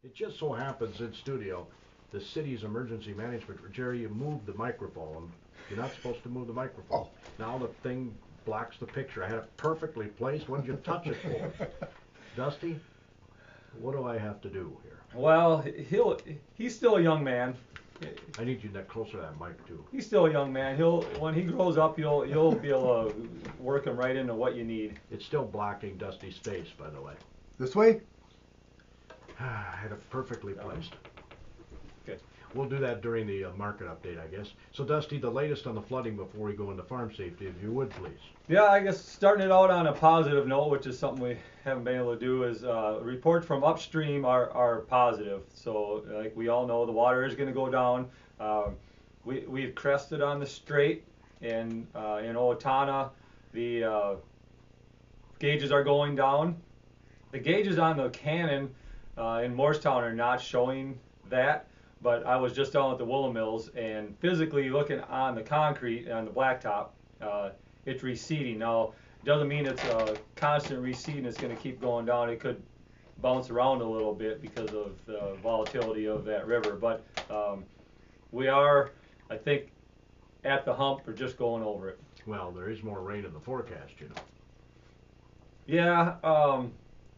It just so happens in studio, the city's emergency management, Jerry, you moved the microphone. You're not supposed to move the microphone. Oh. Now the thing blocks the picture. I had it perfectly placed. What did you touch it for? Dusty, what do I have to do here? Well, he's still a young man. I need you closer to that mic too. He's still a young man. When he grows up, you'll be able to work him right into what you need. It's still blocking Dusty's face, by the way. This way? I had it perfectly placed. Okay. We'll do that during the market update, I guess. So, Dusty, the latest on the flooding before we go into farm safety, if you would, please. Yeah, I guess starting it out on a positive note, which is something we haven't been able to do, is reports from upstream are positive. So, like we all know, the water is going to go down. We've crested on the strait, and in Owatonna, the gauges are going down. The gauges on the cannon in Morristown are not showing that, but I was just down at the Willow Mills and physically looking on the concrete on the blacktop, it's receding. Now, it doesn't mean it's a constant receding. It's going to keep going down. It could bounce around a little bit because of the volatility of that river, but we are, I think, at the hump or just going over it. Well, there is more rain in the forecast, you know. Yeah,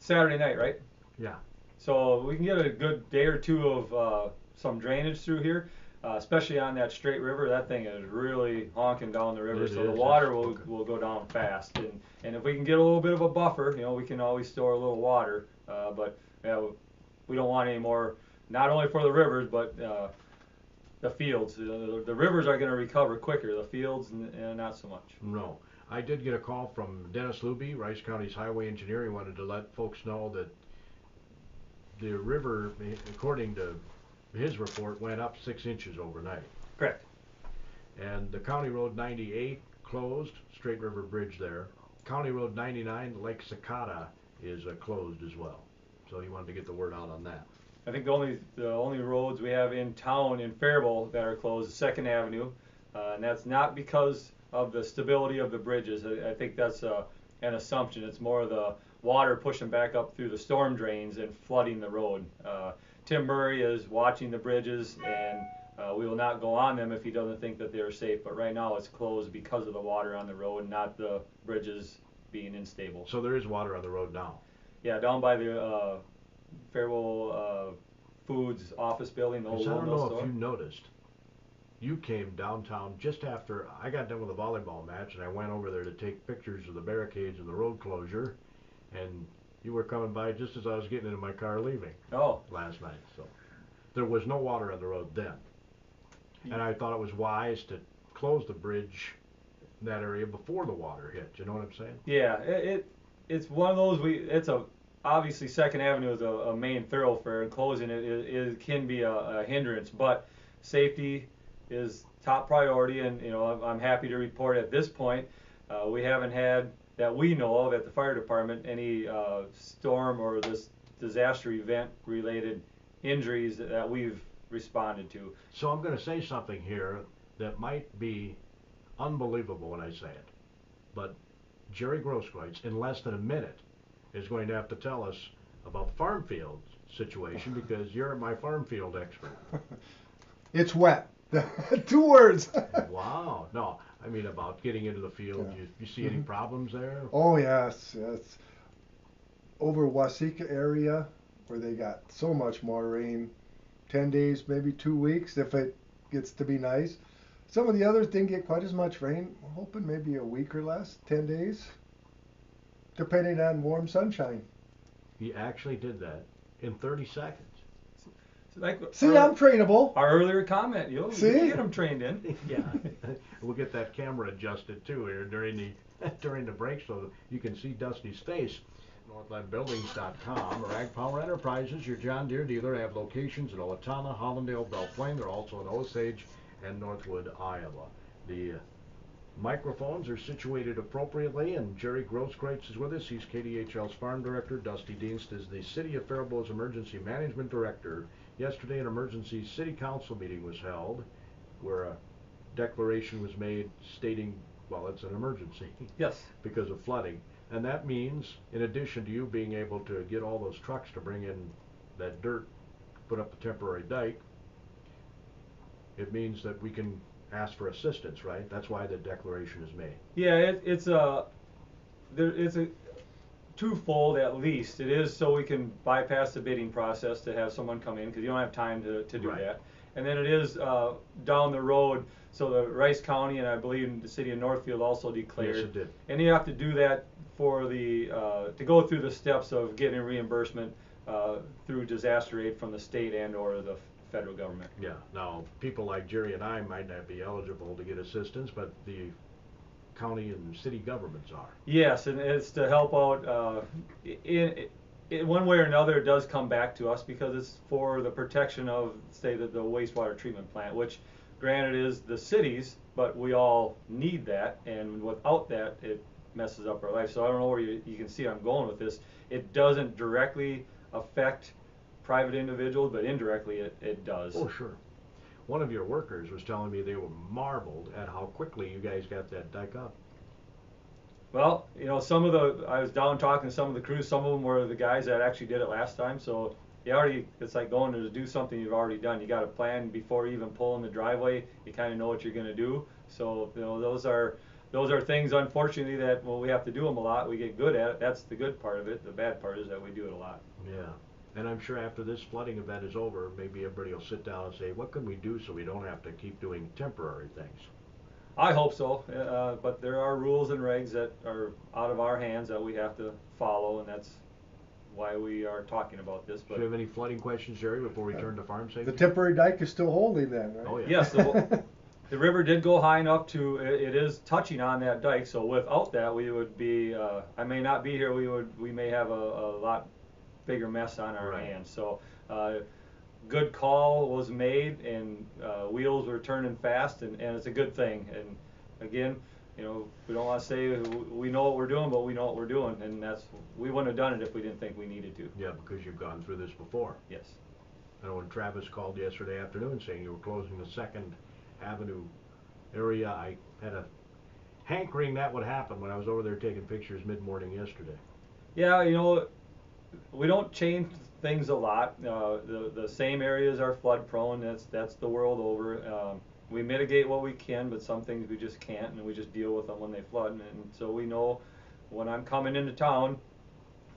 Saturday night, right? Yeah. So we can get a good day or two of some drainage through here, especially on that straight river. That thing is really honking down the river, so the water will go down fast. And if we can get a little bit of a buffer, you know, we can always store a little water. But yeah, we don't want any more, not only for the rivers, but the fields. The rivers are going to recover quicker. The fields, not so much. No. I did get a call from Dennis Luby, Rice County's highway engineer. He wanted to let folks know that the river, according to his report, went up 6 inches overnight. Correct. And the County Road 98 closed, Straight River Bridge there. County Road 99, Lake Cicada, is closed as well. So he wanted to get the word out on that. I think the only roads we have in town in Faribault that are closed is 2nd Avenue, and that's not because of the stability of the bridges. I think that's an assumption. It's more the water pushing back up through the storm drains and flooding the road. Tim Murray is watching the bridges, and we will not go on them if he doesn't think that they're safe. But right now it's closed because of the water on the road, not the bridges being unstable. So there is water on the road now? Yeah, down by the Faribault Foods office building, the old I don't know store. if you noticed, you came downtown just after I got done with a volleyball match, and I went over there to take pictures of the barricades and the road closure, and you were coming by just as I was getting into my car leaving. Oh. Last night. So there was no water on the road then. And I thought it was wise to close the bridge in that area before the water hit. You know what I'm saying? Yeah, it's one of those, obviously 2nd Avenue is a main thoroughfare, and closing it can be a hindrance, but safety is top priority, and you know, I'm happy to report at this point we haven't had, that we know of at the fire department, any storm or this disaster event related injuries that we've responded to. So I'm going to say something here that might be unbelievable when I say it, but Jerry Groskreutz in less than a minute is going to have to tell us about the farm field situation, because you're my farm field expert. It's wet. 2 words. Wow. No, I mean about getting into the field. Yeah. You see any problems there? Oh yes. Over Waseca area where they got so much more rain, 10 days, maybe 2 weeks if it gets to be nice. Some of the others didn't get quite as much rain. We're hoping maybe a week or less, 10 days, depending on warm sunshine. He actually did that in 30 seconds. See, I'm trainable. Our earlier comment, you can get them trained in. Yeah, we'll get that camera adjusted too here during the break so that you can see Dusty's face. NorthlandBuildings.com or Ag Power Enterprises, your John Deere dealer, have locations in Owatonna, Hollandale, Belle Plaine. They're also in Osage and Northwood, Iowa. The microphones are situated appropriately, and Jerry Groskreutz is with us. He's KDHL's farm director. Dusty Dients is the City of Faribault's emergency management director. Yesterday, an emergency city council meeting was held where a declaration was made stating, well, it's an emergency. Yes. Because of flooding. And that means, in addition to you being able to get all those trucks to bring in that dirt put up a temporary dike, it means that we can ask for assistance, right? That's why the declaration is made. Yeah, it's a twofold at least. It is so we can bypass the bidding process to have someone come in, because you don't have time to do Right. that. And then it is down the road, so the Rice County and I believe the city of Northfield also declared. Yes, it did. And you have to do that for the to go through the steps of getting reimbursement through disaster aid from the state and or the federal government. Yeah. Now, people like Jerry and I might not be eligible to get assistance, but the county and city governments are. Yes, and it's to help out in one way or another. It does come back to us because it's for the protection of, say, the wastewater treatment plant, which granted is the cities, but we all need that, and without that it messes up our life. So I don't know where you can see I'm going with this. It doesn't directly affect private individuals, but indirectly it does. Oh, sure. One of your workers was telling me they were marveled at how quickly you guys got that dike up. Well, you know, I was down talking to some of the crews. Some of them were the guys that actually did it last time. So it's like going to do something you've already done. You got a plan before you even pull in the driveway. You kind of know what you're going to do. So, you know, those are things, unfortunately, that, well, we have to do them a lot. We get good at it. That's the good part of it. The bad part is that we do it a lot. Yeah. And I'm sure after this flooding event is over, maybe everybody will sit down and say, what can we do so we don't have to keep doing temporary things? I hope so, but there are rules and regs that are out of our hands that we have to follow, and that's why we are talking about this. But Do you have any flooding questions, Jerry, before we turn to farm safety? The temporary dike is still holding then, right? Oh, yeah. yes, the river did go high enough to, it is touching on that dike, so without that we would be, I may not be here, we may have a lot bigger mess on our Right. hands. So good call was made, and wheels were turning fast, and it's a good thing. And again, you know, we don't want to say we know what we're doing, but we know what we're doing, and we wouldn't have done it if we didn't think we needed to. Yeah, because you've gone through this before. Yes. I know when Travis called yesterday afternoon saying you were closing the 2nd Avenue area, I had a hankering that would happen when I was over there taking pictures mid-morning yesterday. Yeah, you know, we don't change things a lot. The same areas are flood prone. That's the world over. We mitigate what we can, but some things we just can't, and we just deal with them when they flood. And so we know when I'm coming into town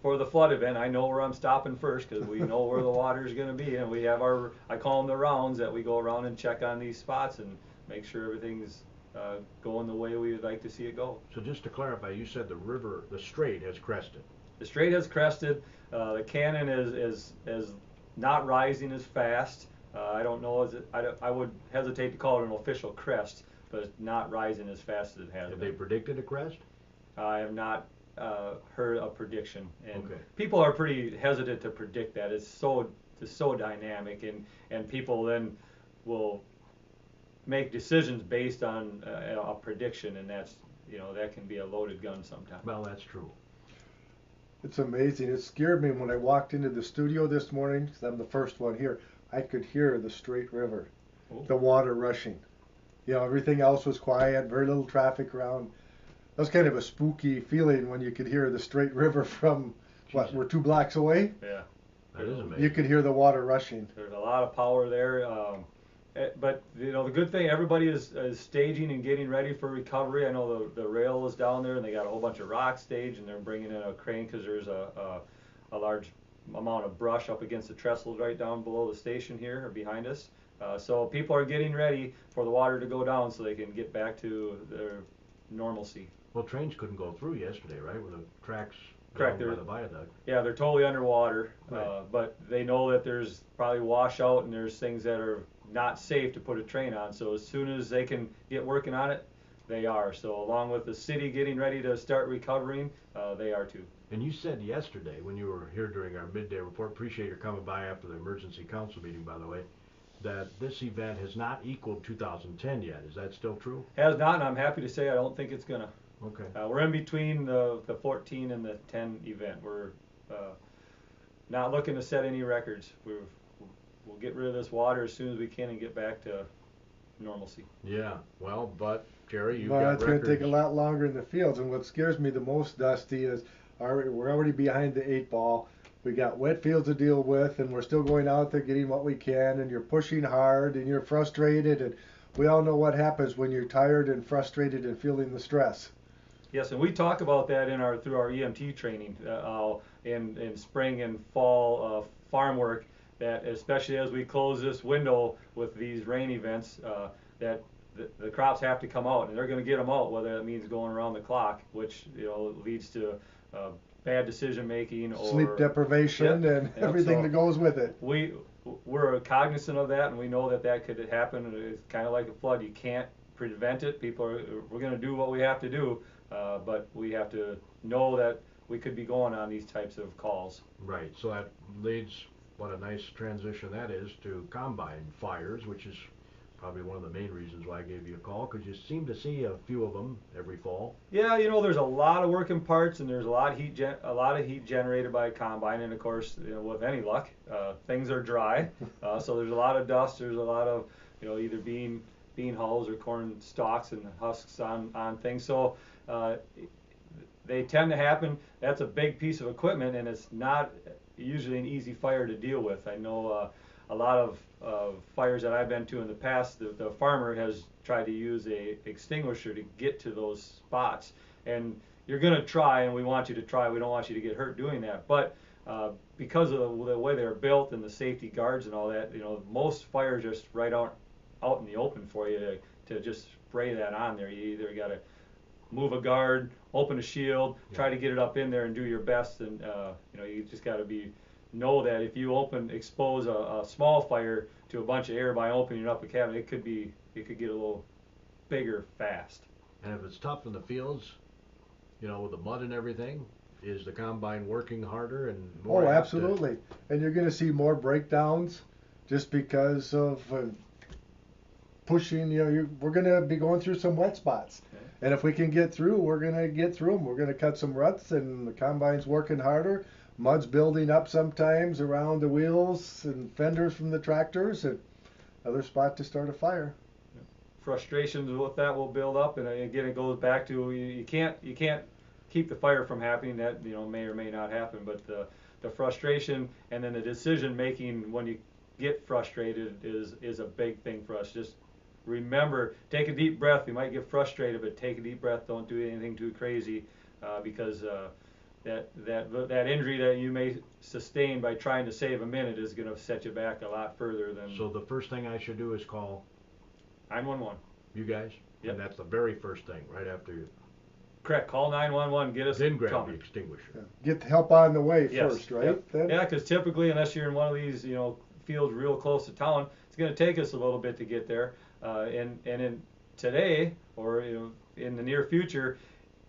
for the flood event, I know where I'm stopping first, because we know where the water is going to be, and we have I call them the rounds, that we go around and check on these spots and make sure everything's going the way we would like to see it go. So just to clarify, you said the strait has crested. The strait has crested. The cannon is not rising as fast. I don't know. I would hesitate to call it an official crest, but it's not rising as fast as it has Have been. they predicted a crest? I have not heard a prediction, and Okay. people are pretty hesitant to predict that. It's so dynamic, and people then will make decisions based on a prediction, and that's, you know, that can be a loaded gun sometimes. Well, that's true. It's amazing. It scared me when I walked into the studio this morning, because I'm the first one here. I could hear the Straight River, the water rushing. You know, everything else was quiet, very little traffic around. That was kind of a spooky feeling when you could hear the Straight River from, we're 2 blocks away? Yeah. That is amazing. You could hear the water rushing. There's a lot of power there. But you know, the good thing, everybody is staging and getting ready for recovery. I know the rail is down there, and they got a whole bunch of rock staged, and they're bringing in a crane because there's a large amount of brush up against the trestles right down below the station here or behind us. So people are getting ready for the water to go down so they can get back to their normalcy. Well, trains couldn't go through yesterday, right, with the tracks Correct. down by the viaduct. Yeah, they're totally underwater, Right. but they know that there's probably washout and there's things that are not safe to put a train on. So as soon as they can get working on it, they are. So along with the city getting ready to start recovering, they are too. And you said yesterday, when you were here during our midday report, appreciate your coming by after the emergency council meeting, by the way, that this event has not equaled 2010 yet. Is that still true? Has not, and I'm happy to say I don't think it's gonna. Okay. We're in between the 14 and the 10 event. We're not looking to set any records. We'll get rid of this water as soon as we can and get back to normalcy. Yeah, well, but Jerry, you've Well, got that's going records. to take a lot longer in the fields. And what scares me the most, Dusty, is we're already behind the 8 ball. we got wet fields to deal with, and we're still going out there getting what we can, and you're pushing hard, and you're frustrated, and we all know what happens when you're tired and frustrated and feeling the stress. Yes, and we talk about that through our EMT training in spring and fall farm work. That especially as we close this window with these rain events, that the crops have to come out, and they're going to get them out, whether that means going around the clock, which leads to bad decision making or sleep deprivation, yep, and everything that goes with it. We're cognizant of that, and we know that could happen. It's kind of like a flood. You can't prevent it. We're going to do what we have to do, but we have to know that we could be going on these types of calls. Right. So that leads, what a nice transition that is, to combine fires, which is probably one of the main reasons why I gave you a call, because you seem to see a few of them every fall. Yeah, there's a lot of working parts, and there's a lot of heat generated by a combine, and of course, with any luck, things are dry, so there's a lot of dust. There's a lot of either bean hulls or corn stalks and husks on things. So they tend to happen. That's a big piece of equipment, and it's not usually an easy fire to deal with. I know a lot of fires that I've been to in the past, the farmer has tried to use a extinguisher to get to those spots, and you're going to try, and we want you to try. We don't want you to get hurt doing that, but because of the way they're built and the safety guards and all that, most fires just right out in the open for you to just spray that on there. You either got to move a guard, open a shield, try to get it up in there and do your best, and you just got to know that if you expose a small fire to a bunch of air by opening up a cabin, it could get a little bigger fast. And if it's tough in the fields, with the mud and everything, is the combine working harder and more? Oh, absolutely. And you're going to see more breakdowns just because of pushing. We're going to be going through some wet spots. Okay. And if we can get through, we're going to get through them. We're going to cut some ruts, and the combine's working harder. Mud's building up sometimes around the wheels and fenders from the tractors, and another spot to start a fire. Frustrations with that will build up, and again, it goes back to you can't keep the fire from happening. That may or may not happen, but the frustration and then the decision making when you get frustrated is a big thing for us. Just remember, take a deep breath. You might get frustrated, but take a deep breath. Don't do anything too crazy, because that injury that you may sustain by trying to save a minute is going to set you back a lot further than. So the first thing I should do is call 911. You guys? Yep. And that's the very first thing, right after you. Correct. Call 911. Get us. Then grab the extinguisher. Yeah. Get the help on the way yes. first, right? Yep. Then? Yeah, because typically, unless you're in one of these, fields real close to town, it's going to take us a little bit to get there. And in today, or in the near future,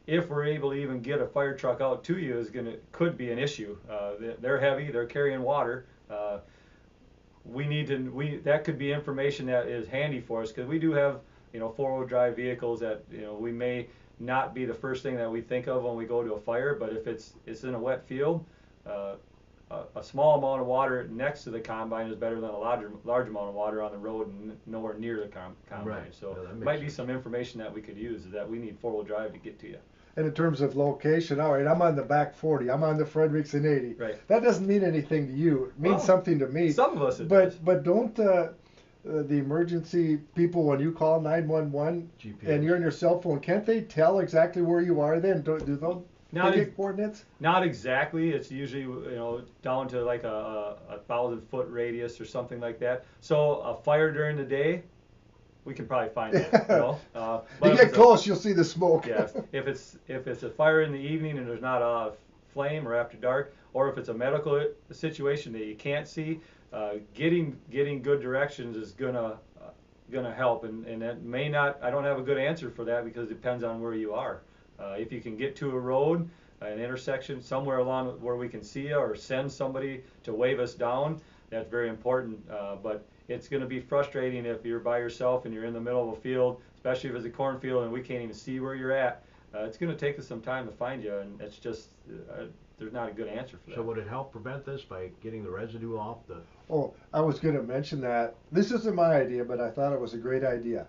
if we're able to even get a fire truck out to you, could be an issue. They're heavy. They're carrying water. That could be information that is handy for us, because we do have four-wheel drive vehicles that we may not be the first thing that we think of when we go to a fire, but if it's in a wet field, a small amount of water next to the combine is better than a large amount of water on the road and nowhere near the combine. Right. So it might be some information that we could use, is that we need four-wheel drive to get to you. And in terms of location, all right, I'm on the back 40. I'm on the Frederickson 80. Right. That doesn't mean anything to you. It means something to me. Some of us it does. does. But don't the emergency people, when you call 911 GPS. and you're on your cell phone, can't they tell exactly where you are then? Do they get coordinates? Not exactly. It's usually down to like a 1,000-foot radius or something like that. So a fire during the day, we can probably find it. But you get close, you'll see the smoke. Yes. If it's a fire in the evening and there's not a flame, or after dark, or if it's a medical situation that you can't see, getting good directions is gonna help. And that may not. I don't have a good answer for that, because it depends on where you are. If you can get to a road, an intersection, somewhere along where we can see you, or send somebody to wave us down, that's very important. But it's going to be frustrating if you're by yourself and you're in the middle of a field, especially if it's a cornfield and we can't even see where you're at. It's going to take us some time to find you, and it's just there's not a good answer for that. So would it help prevent this by getting the residue off the? Oh, I was going to mention that. This isn't my idea, but I thought it was a great idea.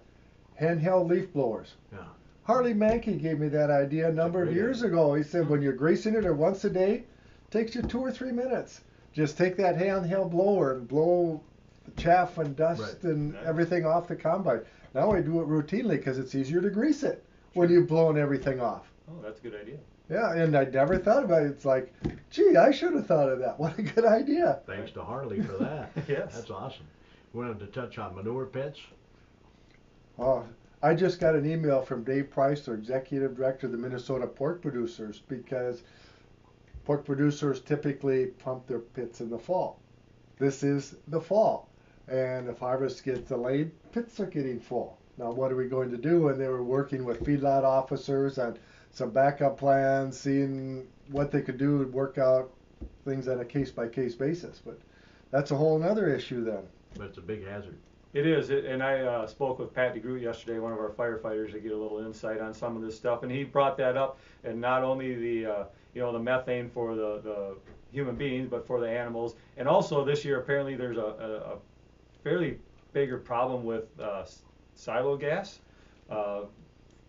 Handheld leaf blowers. Yeah. Harley Mankey gave me that idea a number of years ago. He said when you're greasing it, or once a day, Takes you 2 or 3 minutes. Just take that handheld blower and blow the chaff and dust Right. and Nice. everything off the combine. Now I do it routinely because it's easier to grease it when you've blown everything off. Oh, that's a good idea. Yeah, and I never thought about it. It's like, gee, I should have thought of that. What a good idea. Thanks to Harley for that. Yes. That's awesome. We wanted to touch on manure pits. I just got an email from Dave Price, their executive director of the Minnesota pork producers, because pork producers typically pump their pits in the fall. This is the fall, and if harvest gets delayed, pits are getting full. Now, what are we going to do? And they were working with feedlot officers on some backup plans, seeing what they could do to work out things on a case-by-case basis. But that's a whole other issue then. But it's a big hazard. It is, and I spoke with Pat DeGroot yesterday, one of our firefighters, to get a little insight on some of this stuff, and he brought that up, and not only the the methane for the human beings, but for the animals, and also this year apparently there's a fairly bigger problem with silo gas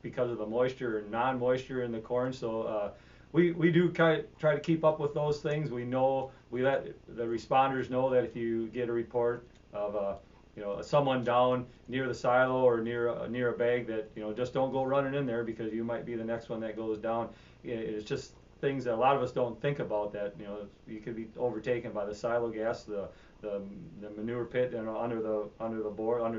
because of the moisture and non-moisture in the corn. So we do try to keep up with those things. We let the responders know that if you get a report of someone down near the silo or near a bag, that just don't go running in there, because you might be the next one that goes down. It's just things that a lot of us don't think about, that you could be overtaken by the silo gas, the manure pit, under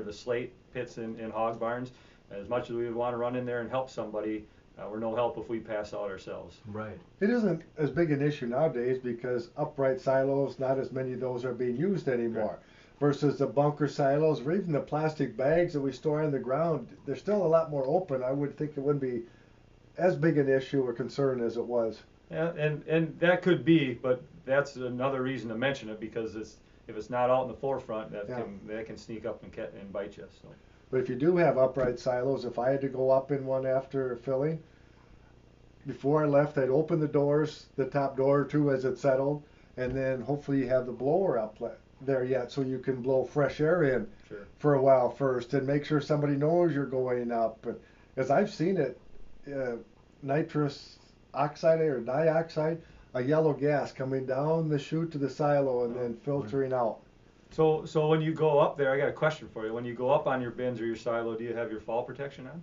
the slate pits in hog barns. As much as we would want to run in there and help somebody, we're no help if we pass out ourselves. Right. It isn't as big an issue nowadays because upright silos, not as many of those are being used anymore. Right. Versus the bunker silos or even the plastic bags that we store on the ground, they're still a lot more open. I would think it wouldn't be as big an issue or concern as it was. Yeah, and that could be, but that's another reason to mention it, because if it's not out in the forefront, that can sneak up and bite you. So. But if you do have upright silos, if I had to go up in one after filling, before I left, I'd open the doors, the top door or two as it settled, and then hopefully you have the blower up there yet, so you can blow fresh air in for a while first, and make sure somebody knows you're going up. But as I've seen it, nitrous oxide or dioxide, a yellow gas coming down the chute to the silo and then filtering out. So when you go up there, I got a question for you. When you go up on your bins or your silo, do you have your fall protection on?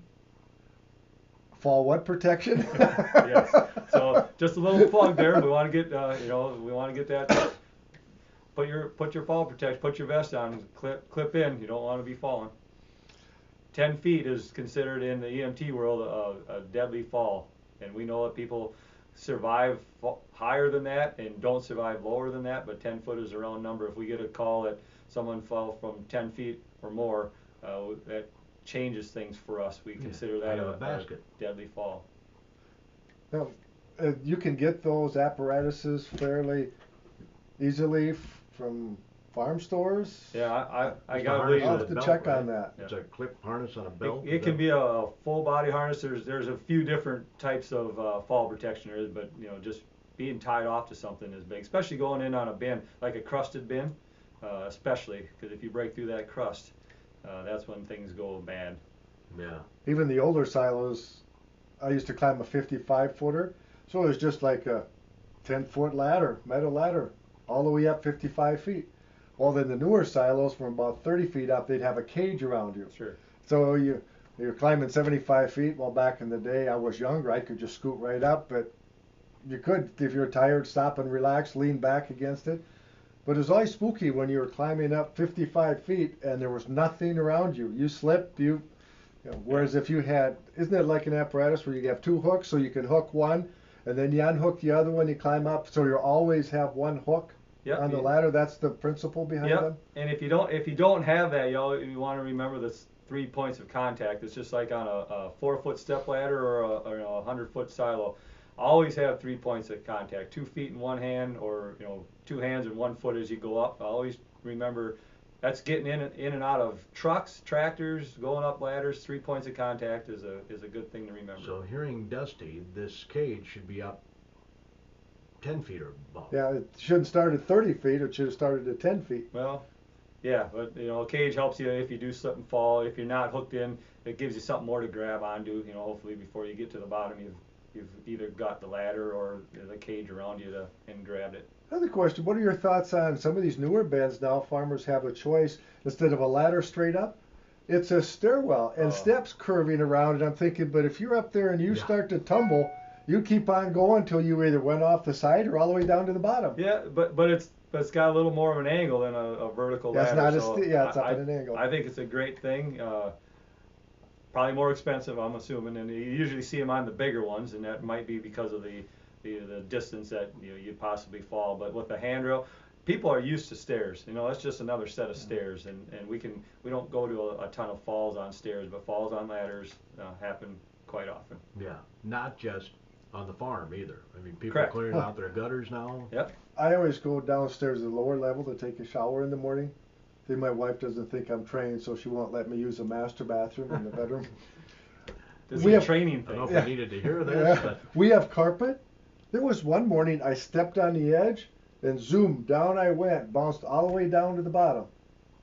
Fall what protection? Yes. So just a little plug there. We want to get we want to get that. Put your fall protection. Put your vest on. Clip in. You don't want to be falling. 10 feet is considered in the EMT world a deadly fall, and we know that people survive higher than that and don't survive lower than that, but 10 foot is a round number. If we get a call that someone fell from 10 feet or more, that changes things for us. We consider that a deadly fall. Now, you can get those apparatuses fairly easily from farm stores. Yeah, I Just got a to harness believe I'll on have a to belt, check right? on that. It's a clip harness on a belt. It can be a full body harness. There's a few different types of fall protection there is, but just being tied off to something is big, especially going in on a bin, like a crusted bin, especially, because if you break through that crust, that's when things go bad. Yeah. Even the older silos, I used to climb a 55-footer, so it was just like a 10-foot ladder, metal ladder, all the way up 55 feet. Well, then the newer silos, from about 30 feet up, they'd have a cage around you. Sure. So you're climbing 75 feet. Well, back in the day, I was younger. I could just scoot right up, but you could, if you're tired, stop and relax, lean back against it. But it was always spooky when you were climbing up 55 feet and there was nothing around you. You slipped, whereas if you had, isn't it like an apparatus where you have two hooks, so you can hook one and then you unhook the other one, you climb up, so you always have one hook on the ladder? That's the principle behind them. And if you don't have that, you want to remember the 3 points of contact. It's just like on a 4-foot step ladder or a 100-foot silo. Always have 3 points of contact. 2 feet in one hand, or 2 hands and 1 foot as you go up. Always remember that's getting in and out of trucks, tractors, going up ladders. 3 points of contact is a good thing to remember. So hearing Dusty, this cage should be up 10 feet or above. Yeah, it shouldn't start at 30 feet. It should have started at 10 feet. Well, yeah, but a cage helps you if you do slip and fall. If you're not hooked in, it gives you something more to grab onto. Hopefully before you get to the bottom, you've either got the ladder or the cage around you and grabbed it. Another question, what are your thoughts on some of these newer bins now? Farmers have a choice. Instead of a ladder straight up, it's a stairwell and steps curving around. And I'm thinking, but if you're up there and you start to tumble, you keep on going until you either went off the side or all the way down to the bottom. Yeah, but it's got a little more of an angle than a vertical ladder. That's not so it's up at an angle. I think it's a great thing. Probably more expensive, I'm assuming, and you usually see them on the bigger ones, and that might be because of the distance that you'd possibly fall. But with the handrail, people are used to stairs. That's just another set of stairs, and we don't go to a ton of falls on stairs, but falls on ladders happen quite often. Yeah, not just on the farm either. I mean, people Correct. are clearing out their gutters now. Yep. I always go downstairs to the lower level to take a shower in the morning. Then my wife doesn't think I'm trained, so she won't let me use the master bathroom in the bedroom. This is a training I don't thing. know if I needed to hear this, but We have carpet. There was one morning I stepped on the edge and zoom, down I went, bounced all the way down to the bottom.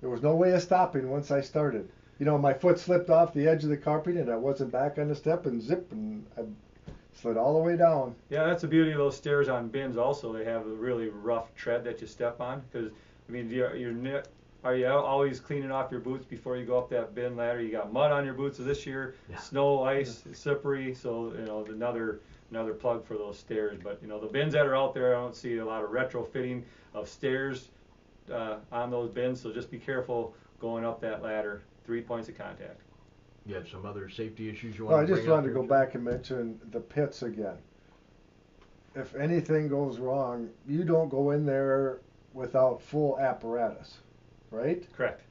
There was no way of stopping once I started. My foot slipped off the edge of the carpet and I wasn't back on the step and zip, and I slid all the way down. Yeah, that's the beauty of those stairs on bins also. They have a really rough tread that you step on, because, I mean, are you always cleaning off your boots before you go up that bin ladder? You got mud on your boots this year, snow, ice, slippery, so, another plug for those stairs. But, the bins that are out there, I don't see a lot of retrofitting of stairs on those bins, so just be careful going up that ladder. 3 points of contact. you have some other safety issues you Well, I want to just bring up wanted to here, go Jim? back and mention the pits again. If anything goes wrong, you don't go in there without full apparatus, right? Correct.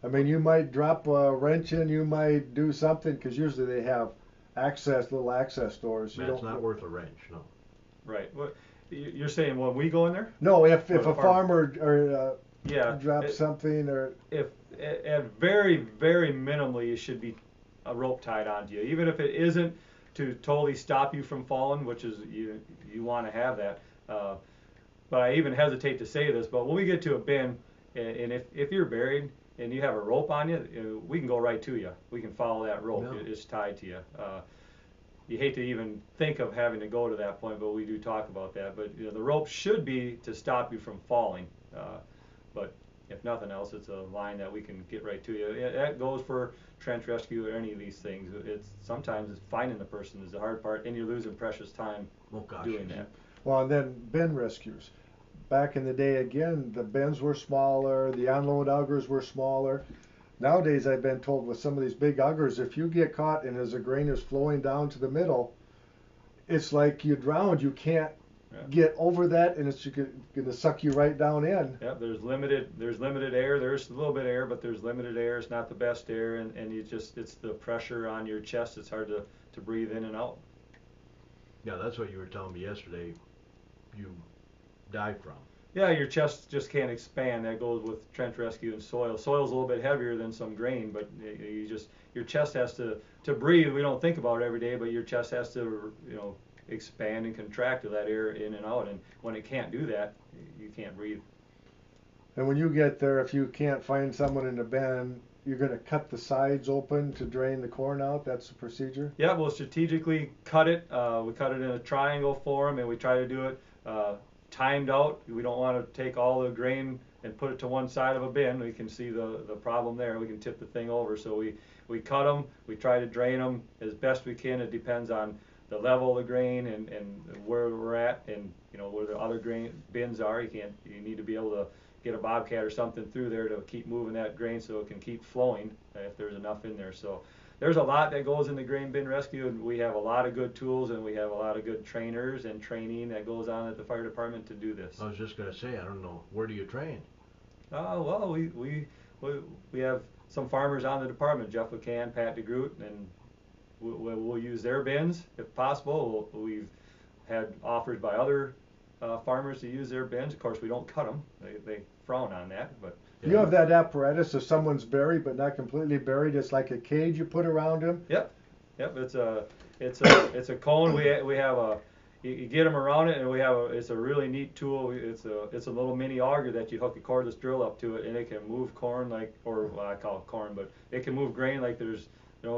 I mean, you might drop a wrench in, you might do something, because usually they have little access doors. That's not worth a wrench, no. Right. What you're saying when we go in there? No, if Or a the farmer or Yeah. drops something or If at very, very minimally, it should be a rope tied onto you, even if it isn't to totally stop you from falling, which is you want to have that. But I even hesitate to say this, but when we get to a bin, and if you're buried and you have a rope on you, we can go right to you. We can follow that rope. No. It's tied to you. You hate to even think of having to go to that point, but we do talk about that. But the rope should be to stop you from falling. But if nothing else, it's a line that we can get right to you. That goes for trench rescue or any of these things. Sometimes finding the person is the hard part, and you're losing precious time Oh, gosh. doing that. well, and then bin rescues. Back in the day, again, the bins were smaller, the unload augers were smaller. Nowadays, I've been told with some of these big augers, if you get caught and as the grain is flowing down to the middle, it's like you drowned. You can't get over that, and it's going to suck you right down in. Yep, there's limited air. There's a little bit of air, but there's limited air. It's not the best air, and it's the pressure on your chest. It's hard to breathe in and out. Yeah, that's what you were telling me yesterday you die from. Yeah, your chest just can't expand. That goes with trench rescue and soil. Soil's a little bit heavier than some grain, but your chest has to breathe. We don't think about it every day, but your chest has to expand and contract to let air in and out. And when it can't do that, you can't breathe. And when you get there, if you can't find someone in the bin, you're going to cut the sides open to drain the corn out. That's the procedure. Yeah, we'll strategically cut it. We cut it in a triangle form, and we try to do it timed out. We don't want to take all the grain and put it to one side of a bin. We can see the problem there. We can tip the thing over. So we cut them. We try to drain them as best we can. It depends on the level of the grain and where we're at, and where the other grain bins are. You need to be able to get a bobcat or something through there to keep moving that grain so it can keep flowing if there's enough in there. So there's a lot that goes into grain bin rescue, and we have a lot of good tools, and we have a lot of good trainers and training that goes on at the fire department to do this. I was just going to say, I don't know, where do you train? Well, we have some farmers on the department, Jeff LeCan, Pat DeGroot, and we'll use their bins if possible. We've had offers by other farmers to use their bins. Of course, we don't cut them. They frown on that, but You have that apparatus if someone's buried but not completely buried. It's like a cage you put around him. Yep. It's a cone. We have you get them around it, and it's a really neat tool. It's a little mini auger that you hook a cordless drill up to it, and it can move corn I call it corn, but it can move grain like there's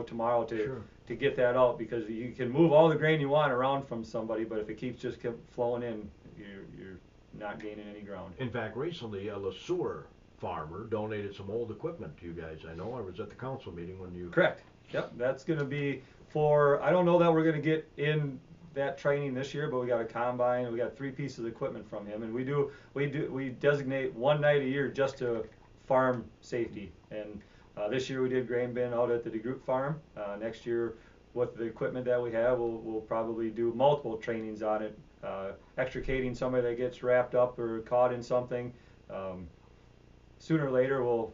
tomorrow to Sure. to get that out, because you can move all the grain you want around from somebody, but if it keeps flowing in, you're not gaining any ground. In fact, recently a LeSueur farmer donated some old equipment to you guys. I know I was at the council meeting when you. Correct. Yep, that's going to be for, I don't know that we're going to get in that training this year, but we got a combine, we got 3 pieces of equipment from him, and we designate one night a year just to farm safety. And this year we did grain bin out at the DeGroot farm. Next year, with the equipment that we have, we'll probably do multiple trainings on it, extricating somebody that gets wrapped up or caught in something. Sooner or later we'll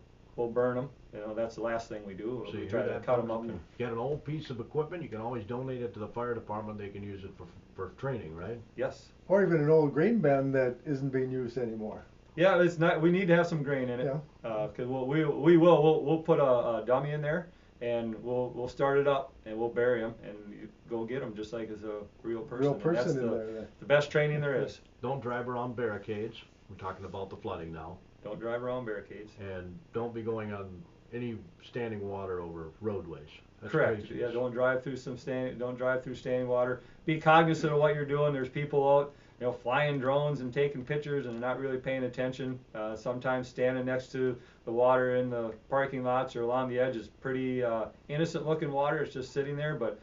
burn them. You know, that's the last thing we do. So we you try hear to that, cut them folks? up. And, Get an old piece of equipment, you can always donate it to the fire department. They can use it for training, right? yes. Or even an old grain bin that isn't being used anymore. Yeah, it's not. We need to have some grain in it. Yeah. Because we'll put a dummy in there, and we'll start it up, and we'll bury them, and you go get them just like as a real person. Real And person that's in there. the best training there is. Don't drive around barricades. We're talking about the flooding now. Don't drive around barricades. And don't be going on any standing water over roadways. That's Correct. crazy. Yeah, don't drive through standing water. Be cognizant of what you're doing. There's people out, flying drones and taking pictures and not really paying attention. Sometimes standing next to the water in the parking lots or along the edge is pretty innocent looking water. It's just sitting there, but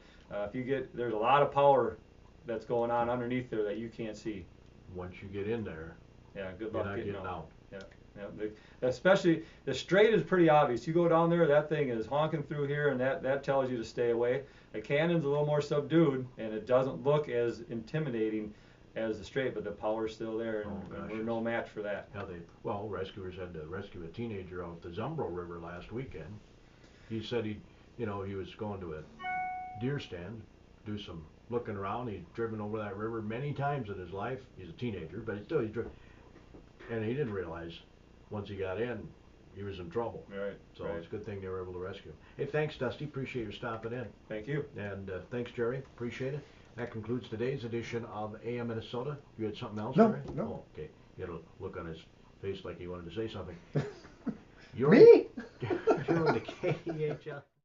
there's a lot of power that's going on underneath there that you can't see. Once you get in there, Yeah, good you're luck not getting getting out. Yeah. Especially the straight is pretty obvious. You go down there, that thing is honking through here, and that tells you to stay away. The cannon's a little more subdued, and it doesn't look as intimidating as the straight, but the power's still there, and we're no match for that. Yeah, rescuers had to rescue a teenager out the Zumbro River last weekend. He said he was going to a deer stand, do some looking around. He'd driven over that river many times in his life. He's a teenager, but he's driven, and he didn't realize once he got in, he was in trouble. Right. So right. it's a good thing they were able to rescue him. Hey, thanks, Dusty. Appreciate your stopping in. Thank you. And thanks, Jerry. Appreciate it. That concludes today's edition of AM Minnesota. You had something else, No, Jerry? no. Oh, okay. He had a look on his face like he wanted to say something. Me? You're the KHL.